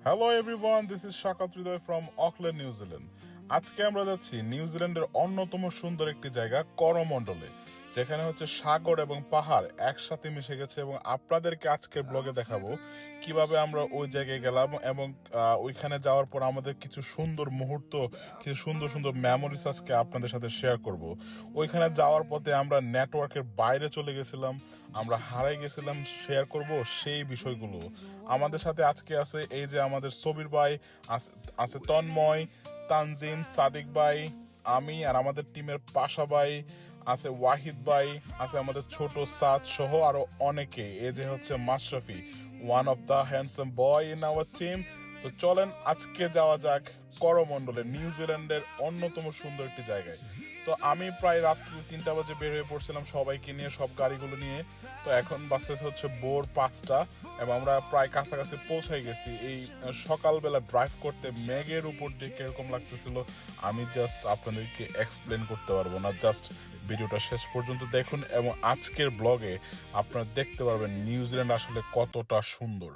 Hello everyone, this is Shakat Hridoy from Auckland, New Zealand. আজকে আমরা যাচ্ছি নিউজিল্যান্ডের অন্যতম সুন্দর একটি জায়গা করমণ্ডলে, যেখানে হচ্ছে সাগর এবং পাহাড় একসাথে মিশে গেছে। এবং আপনাদেরকে আজকের ব্লগে দেখাবো কিভাবে আমরা ওই জায়গায় গেলাম এবং ওইখানে যাওয়ার পর আমাদের কিছু সুন্দর মুহূর্ত, কিছু সুন্দর সুন্দর মেমোরিজ আজকে আপনাদের সাথে শেয়ার করব। ওইখানে যাওয়ার পথে আমরা নেটওয়ার্কের বাইরে চলে গেছিলাম, আমরা হারাই গেছিলাম, শেয়ার করব সেই বিষয়গুলো। আমাদের সাথে আজকে আছে এই যে আমাদের সবির ভাই, আছে তন্ময়, তানজিম, সাদিক ভাই, আমি আর আমাদের টিমের পাশা ভাই, আছে ওয়াহিদ ভাই, আছে আমাদের ছোট সাদ সহ আরো অনেকে। এই যে হচ্ছে Mashrafe, one of the handsome boy in our team. তো চলেন আজকে যাওয়া যাক করমণ্ডলে, নিউজিল্যান্ডের অন্যতম সুন্দর একটি জায়গায়। তো আমি প্রায় রাত্রি 3টা বাজে বের হয়ে পড়ছিলাম সবাইকে নিয়ে, সব গাড়িগুলো নিয়ে। তো এখন বাসতে হচ্ছে ভোর 5টা এবং আমরা প্রায় কাছাকাছি পৌঁছাই গেছি। এই সকালবেলা ড্রাইভ করতে মেঘের উপর দিয়ে কিরকম লাগতেছিল আমি জাস্ট আপনাদেরকে এক্সপ্লেন করতে পারবো না। জাস্ট ভিডিওটা শেষ পর্যন্ত দেখুন এবং আজকের ব্লগে আপনারা দেখতে পারবেন নিউজিল্যান্ড আসলে কতটা সুন্দর।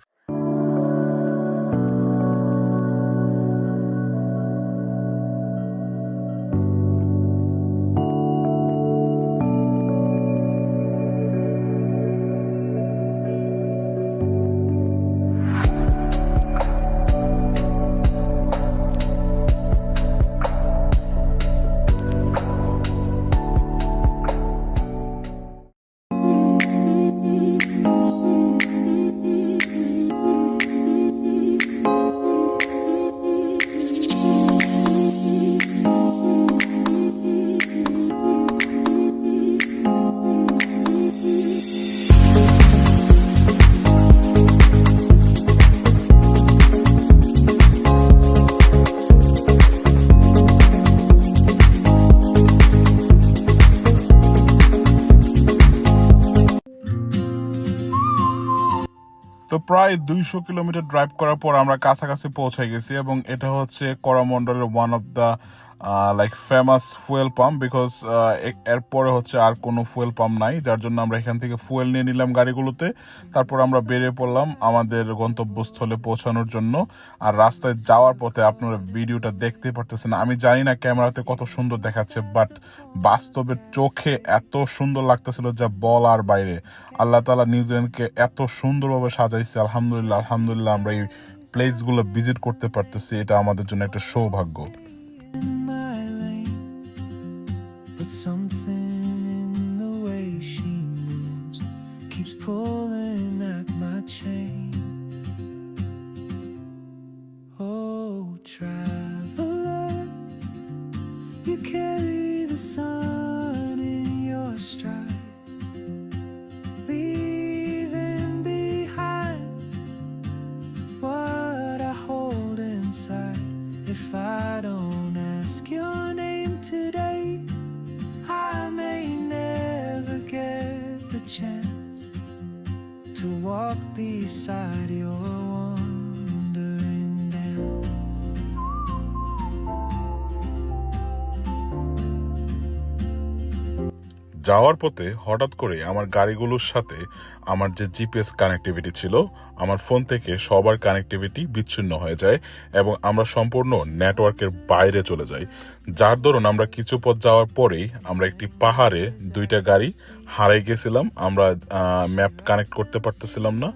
তো প্রায় 200 কিলোমিটার ড্রাইভ করার পর আমরা কাছাকাছি পৌঁছে গেছি এবং এটা হচ্ছে করমণ্ডলের one of the like famous fuel pump, because এরপরে হচ্ছে আর কোনো ফুয়েল পাম্প নাই, যার জন্য আমরা এখান থেকে ফুয়েল নিয়ে নিলাম গাড়িগুলোতে। তারপর আমরা বেরিয়ে পড়লাম আমাদের গন্তব্যস্থলে পৌঁছানোর জন্য। আর রাস্তায় যাওয়ার পথে আপনারা ভিডিওটা দেখতে পারতেছেন, আমি জানি না ক্যামেরাতে কত সুন্দর দেখাচ্ছে, বাট বাস্তবে চোখে এত সুন্দর লাগতেছিল যা বলার বাইরে। আল্লাহ তাআলা নিউজিল্যান্ডকে এত সুন্দরভাবে সাজাইছে, আলহামদুলিল্লাহ আলহামদুলিল্লাহ। আমরা এই প্লেসগুলো ভিজিট করতে পারতেছি, এটা আমাদের জন্য একটা সৌভাগ্য। But something in the way she moves keeps pulling at my chain. Oh, traveler, you carry the sun in your stride, leaving behind what I hold inside. If I don't ask your name today, I may never get the chance to walk beside your wandering dance. যাওয়ার পথে হঠাৎ করে আমার গাড়িগুলোর সাথে আমার যে GPS connectivity ছিল, আমার ফোন থেকে সবার কানেক্টিভিটি বিচ্ছিন্ন হয়ে যায় এবং আমরা সম্পূর্ণ নেটওয়ার্কের বাইরে চলে যাই। যার দরুন আমরা কিছু পথ যাওয়ার পরেই আমরা একটি পাহাড়ে 2টা গাড়ি হারাই গেছিলাম, আমরা ম্যাপ কানেক্ট করতে পারতেছিলাম না।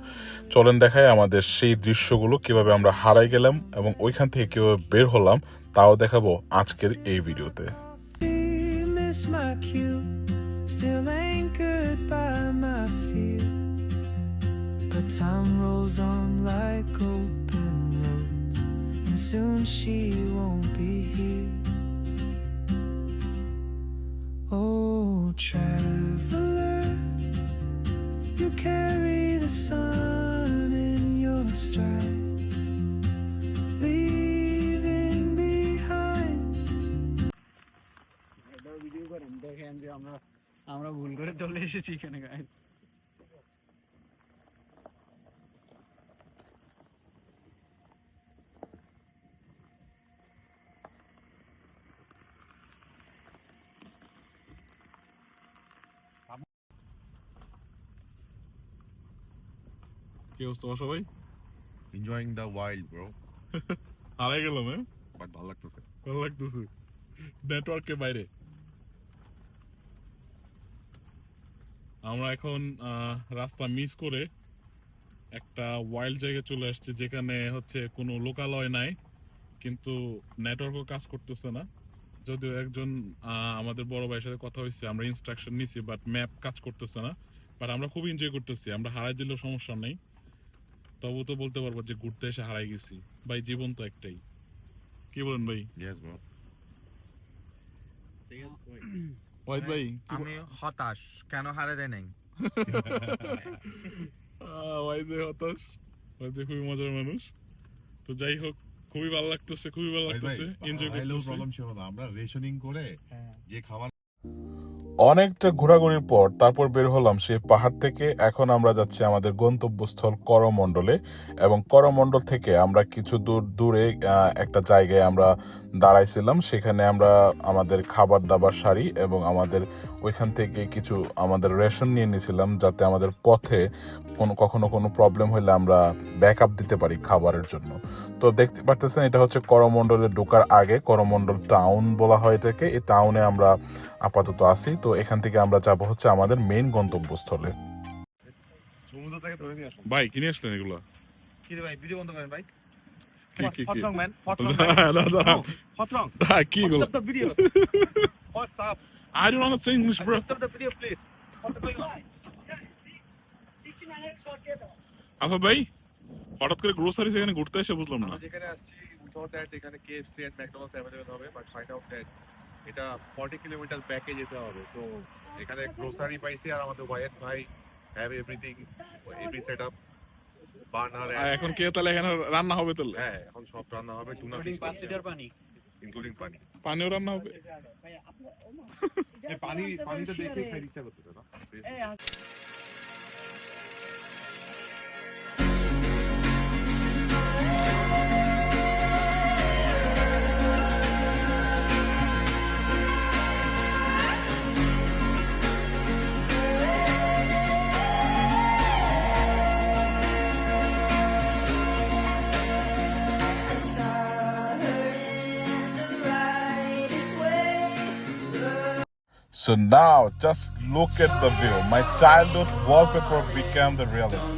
চলেন দেখায় আমাদের সেই দৃশ্যগুলো, কিভাবে আমরা হারাই গেলাম এবং ওইখান থেকে কিভাবে বের হলাম, তাও দেখাবো আজকের এই ভিডিওতে। Miss my cue, still anchored by my fear, but time rolls on like open roads, and soon she won't be here. Oh, traveler, you carry the sun in your stride, leaving behind. Video করেন, দেখেন যে আমরা ভুল করে চলে এসেছি এখানে। Guys, কি অবস্থা সবাই? Enjoying the wild, bro. হারাই গেলাম, হ্যাঁ? বাট ভালো লাগতেছে। ভালো লাগতেছে, নেটওয়ার্কের বাইরে। আমরা এখন রাস্তা মিস করে একটা ওয়াইল্ড জায়গায় চলে আসছি, যেখানে হচ্ছে কোনো লোকালয় নাই, কিন্তু নেটওয়ার্কও কাজ করতেছে না। যদিও একজন আমাদের বড় ভাইয়ের সাথে কথা হয়েছে, আমরা ইনস্ট্রাকশন নিছি, বাট ম্যাপ কাজ করতেছে না। বাট আমরা খুব এনজয় করতেছি, আমরা হারাই দিলেও সমস্যা নেই। তবু তো বলতে পারবো যে ঘুরতে এসে হারাই গেছি। ভাই, জীবন তো একটাই, কি বলেন ভাই? Yes bro. ওয়াহিদ ভাই, আমি হতাশ, কেন হারে দেয় নাই? ওয়াহিদ ভাই হতাশ, ওয়াহিদ ভাই খুবই মজার মানুষ। তো যাই হোক, খুবই ভালো লাগতেছে, খুবই ভালো লাগতেছে, এনজয় করতেছি। প্রবলেম ছিল না, আমরা রেশনিং করে যে খাবার অনেকটা ঘোরাঘুরির পর তারপর বের হলাম সেই পাহাড় থেকে। এখন আমরা যাচ্ছি আমাদের গন্তব্যস্থল করমণ্ডলে, এবং করমণ্ডল থেকে আমরা কিছু দূরে একটা জায়গায় আমরা দাঁড়াইছিলাম। সেখানে আমরা আমাদের খাবার দাবার সারি এবং আমাদের ওইখান থেকে কিছু আমাদের রেশন নিয়ে নিয়েছিলাম, যাতে আমাদের পথে কখনো কোনো প্রবলেম হলে আমরা ব্যাকআপ দিতে পারি খাবারের জন্য। তো দেখতে পারতেছেন, এটা হচ্ছে করমণ্ডলে ঢোকার আগে, করমণ্ডল টাউন বলা হয় এটাকে। এই টাউনে আমরা আপাতত আছি। তো এখান থেকে আমরা যাব হচ্ছে আমাদের মেইন গন্তব্যস্থলে। সমুদ্র থেকে ধরে নিয়ে আসুন। ভাই, কিনে আসলেন এগুলো? কি রে ভাই, ভিডিও বন্ধ করেন ভাই। কি Hot song, man. Hot না, song, না, man. না। No, hot song. কি এগুলো? Stop the video. What's up? I don't understand English, bro. Stop the video, please. What's going on? Asad ভাই, হঠাৎ করে গ্রোসারি সেখানে ঘুরতে এসে বুঝলাম না। আমরা যেখানে আসছি, we thought that এখানে KFC and McDonald's available হবে, but find out that এটা 40 কিলোমিটার ব্যাকে যেতে হবে। সো এখানে গ্রোসারি পাইছি, আর আমাদের ওয়াইফ ভাই have everything, every setup, burner. আর এখন কে তাহলে এখানে রান্না হবে তাহলে? হ্যাঁ, এখন সব রান্না হবে, টুনা ফিশ 5 লিটার পানি। ইনক্লুডিং পানি। পানিও রান্না হবে? পানিটা দেখে খাইতে ইচ্ছা করতেছে না? So now, just look at the view. My childhood wallpaper became the reality.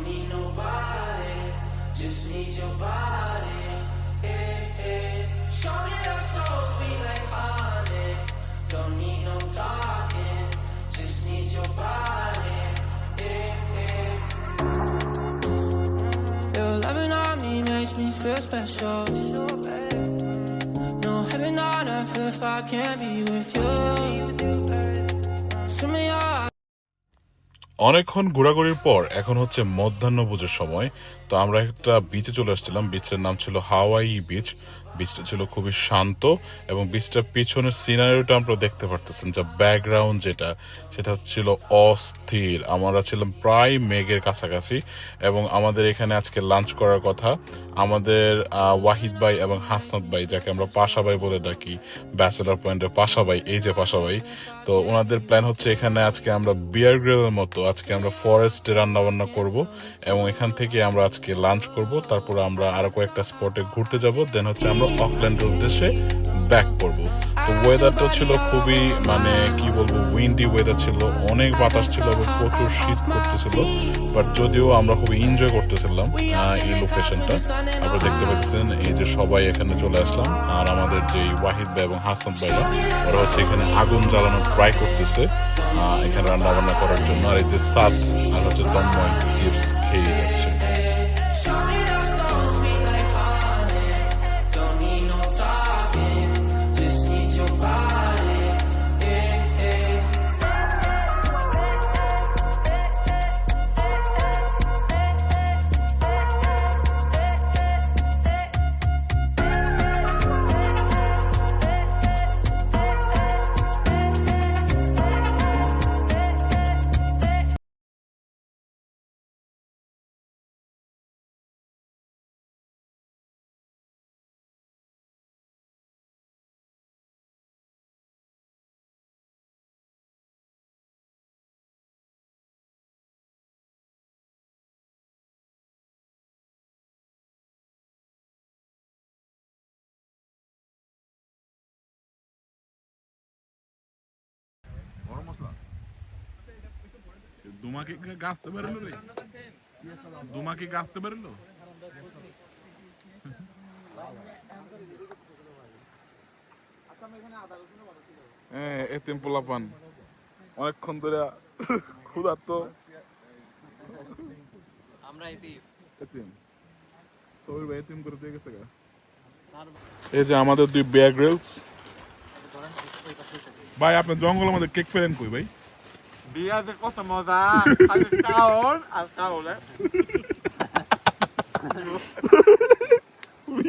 Your loving on me makes me feel special. No heaven on earth if I can't be with you. Swim me out. অনেকক্ষণ ঘোরাঘুরির পর এখন হচ্ছে মধ্যাহ্নভোজের সময়। তো আমরা একটা বিচে চলে আসছিলাম। বিচের নাম ছিল হাওয়াই বিচ। বিচটা ছিল খুবই শান্ত, এবং বিচটার পিছনের সিনারিওটা আমরা দেখতে পারতেছেন, যা ব্যাকগ্রাউন্ড যেটা, সেটা ছিল অস্থির। আমরা ছিলাম প্রায় মেঘের কাছাকাছি, এবং আমাদের এখানে আজকে লাঞ্চ করার কথা। আমাদের ওয়াহিদ ভাই এবং হাসনাত ভাই, যাকে আমরা পাশা ভাই বলে ডাকি, ব্যাচেলার পয়েন্টের পাশা ভাই, এই যে পাশা ভাই, তো ওনাদের প্ল্যান হচ্ছে এখানে আজকে আমরা বিয়ার গ্রিলের মতো আজকে আমরা ফরেস্টে রান্না বান্না করব, এবং এখান থেকে আমরা আজকে লাঞ্চ করব। তারপর আমরা আরো কয়েকটা স্পটে ঘুরতে যাব, দেন হচ্ছে আমরা অকল্যান্ডের উদ্দেশ্যে ব্যাক করব। তো ওয়েদারটা ছিল খুবই, মানে কি বলবো, উইন্ডি ওয়েদার ছিল, অনেক বাতাস ছিল এবং প্রচুর শীত করতেছিল। বাট যদিও আমরা খুব এনজয় করতেছিলাম এই লোকেশনটা। আপনারা দেখতে পাচ্ছেন এই যে সবাই এখানে চলে আসলাম, আর আমাদের যে ওয়াহিদ ভাই এবং হাসান ভাইরা, ওরা হচ্ছে এখানে আগুন জ্বালানোর ট্রাই করতেছে এখানে রান্না বান্না করার জন্য। আর এই যে সাত আর হচ্ছে তন্ময় চিপস খেয়ে যাচ্ছে। তোমাকে গাছতে বেরোলো রে, তোমাকে গাছতে বেরোলো। হ্যাঁ, এতিম পোলাপান অনেকক্ষণ ধরে ক্ষুধার্ত। আমরা এতিম সবির ভাই এতিম করে দিয়ে গেছে গা। এই যে আমাদের 2 বেয়ার গ্রিলস। ভাই আপনি জঙ্গলের মধ্যে কেক পেলেন কই ভাই? বিয়াতে কত মজা, খালি কাউন আর কাউলে।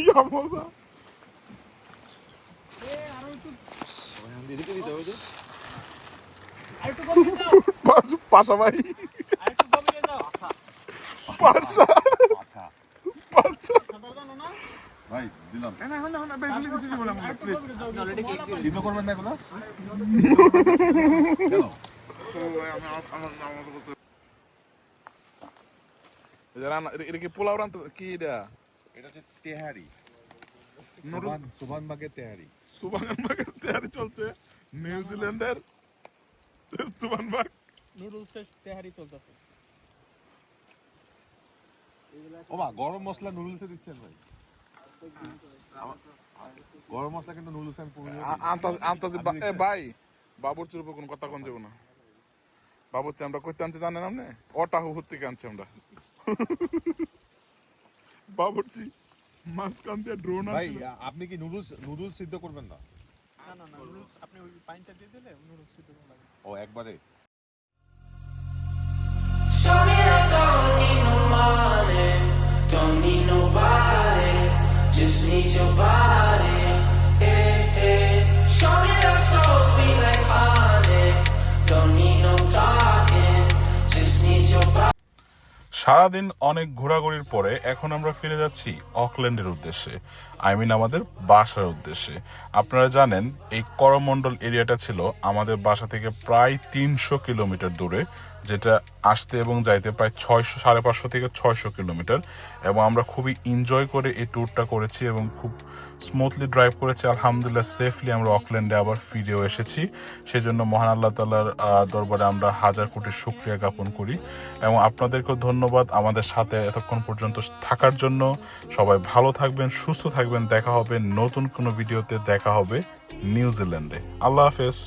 ইয়া মজা। পাশা ভাই, পাশা পাশা ভাই দিলাম। সিদ্ধ করবেন না এগুলো? এটা কি পোলাও রান্না কি এটা? এটা হচ্ছে তেহারি, নুডল সুবানবাগের তেহারি। সুবানবাগের তৈরি চলছে, নিউজিল্যান্ডের সুবানবাগ। নুডলসের তেহারি চলতেছে। ও মা, গরম মশলা নুডলসে দিচ্ছেন ভাই? গরম মশলা কিন্তু নুডলসে আমি পুরো আন্তাজি ভাই, বাবুর্চির উপর কোনো কথা কোন যাবো না। বাবুর্চি আমরা কইতে আনছি জানেন আপনি? অটাহু থেকে আনছি আমরা। বাবুর্চি মাঝখান দিয়ে ড্রোন ভাই, আছে। আপনি কি নুডলস সিদ্ধ করবেন না? না নুডলস আপনি ওই পানিটা দিয়ে দিলে নুডলস সিদ্ধ করে লাগবে। ও একবারে। Show me I don't need no money, don't need nobody, just need your body. Yeah, yeah. Show me that soul sweet like honey, don't need no talking, just need your body. সারাদিন অনেক ঘোরাঘুরির পরে এখন আমরা ফিরে যাচ্ছি অকল্যান্ডের উদ্দেশ্যে, আমাদের বাসার উদ্দেশ্যে। আপনারা জানেন এই করমণ্ডল এরিয়াটা ছিল আমাদের বাসা থেকে প্রায় 300 কিলোমিটার দূরে, যেটা আসতে এবং যাইতে প্রায় 550 থেকে 600 কিলোমিটার। এবং আমরা খুবই এনজয় করে এই ট্যুরটা করেছি এবং খুব স্মুথলি ড্রাইভ করেছি। আলহামদুলিল্লাহ সেফলি আমরা অকল্যান্ডে আবার ফিরেও এসেছি। সেজন্য মহান আল্লাহ তাআলার দরবারে আমরা হাজার কোটি শুকরিয়া জ্ঞাপন করি। এবং আপনাদেরকেও ধন্যবাদ আমাদের সাথে এতক্ষণ পর্যন্ত থাকার জন্য। সবাই ভালো থাকবেন, সুস্থ থাকবেন। দেখা হবে নতুন কোনো ভিডিওতে, দেখা হবে নিউজিল্যান্ডে। আল্লাহ হাফেজ।